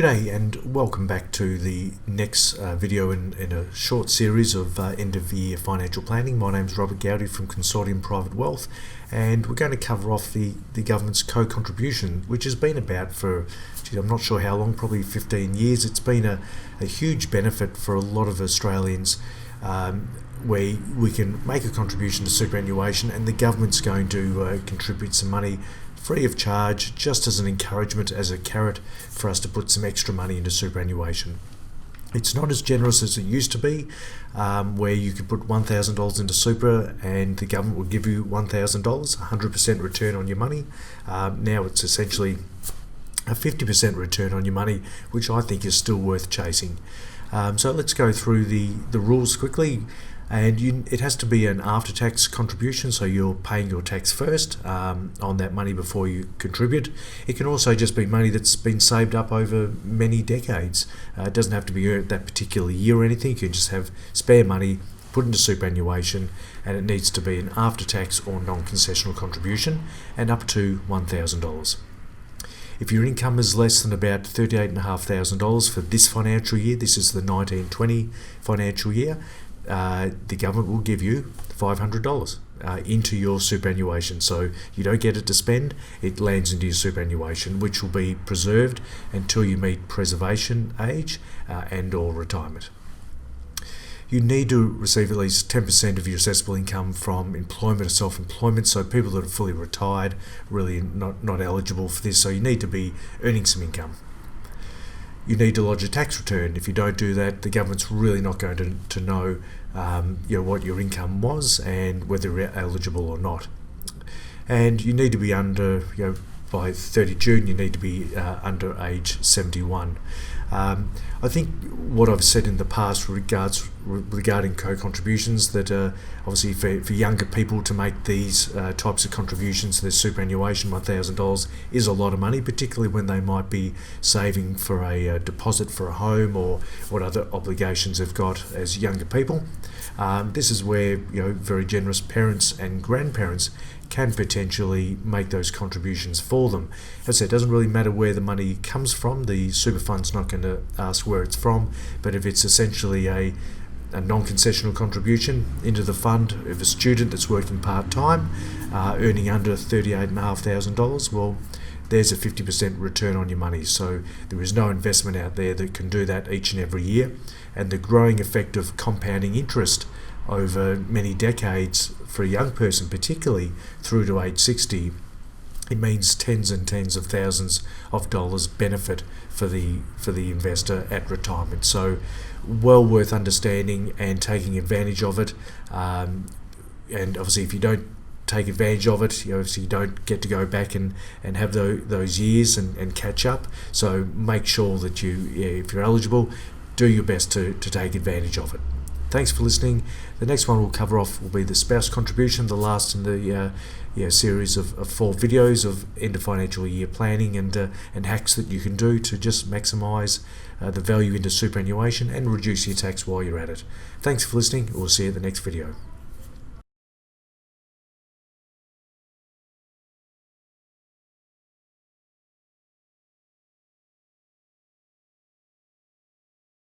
G'day and welcome back to the next video in a short series of end of year financial planning. My name is Robert Gowdy from Consortium Private Wealth, and we're going to cover off the government's co-contribution, which has been about for, I'm not sure how long, probably 15 years. It's been a huge benefit for a lot of Australians, where we can make a contribution to superannuation and the government's going to contribute some money free of charge, just as an encouragement, as a carrot for us to put some extra money into superannuation. It's not as generous as it used to be, where you could put $1,000 into super and the government will give you $1,000, 100% return on your money. Now it's essentially a 50% return on your money, which I think is still worth chasing. So let's go through the rules quickly. And it has to be an after-tax contribution, so you're paying your tax first on that money before you contribute. It can also just be money that's been saved up over many decades. It doesn't have to be earned that particular year or anything. You can just have spare money put into superannuation, and it needs to be an after-tax or non-concessional contribution, and up to $1,000. If your income is less than about $38,500 for this financial year, this is the 1920 financial year, the government will give you $500 into your superannuation. So you don't get it to spend, it lands into your superannuation, which will be preserved until you meet preservation age and or retirement. You need to receive at least 10% of your assessable income from employment or self-employment, so people that are fully retired really not eligible for this, so you need to be earning some income. You need to lodge a tax return. If you don't do that, the government's really not going to know what your income was and whether you're eligible or not. And you need to be under, by 30 June, you need to be under age 71. I think what I've said in the past regarding co-contributions, that obviously for younger people to make these types of contributions to their superannuation, $1,000 is a lot of money, particularly when they might be saving for a deposit for a home or what other obligations they've got as younger people. This is where very generous parents and grandparents can potentially make those contributions for them. As I said, it doesn't really matter where the money comes from. The super fund's not going to ask where it's from, but if it's essentially a non-concessional contribution into the fund of a student that's working part-time, earning under $38,500, well, there's a 50% return on your money. So there is no investment out there that can do that each and every year. And the growing effect of compounding interest over many decades for a young person, particularly through to age 60, it means tens and tens of thousands of dollars benefit for the investor at retirement. So well worth understanding and taking advantage of it. And obviously if you don't take advantage of it, obviously you don't get to go back and have those years and catch up. So make sure that if you're eligible, do your best to take advantage of it. Thanks for listening. The next one we'll cover off will be the spouse contribution, the last in the series of 4 videos of end of financial year planning and hacks that you can do to just maximise the value into superannuation and reduce your tax while you're at it. Thanks for listening. We'll see you at the next video.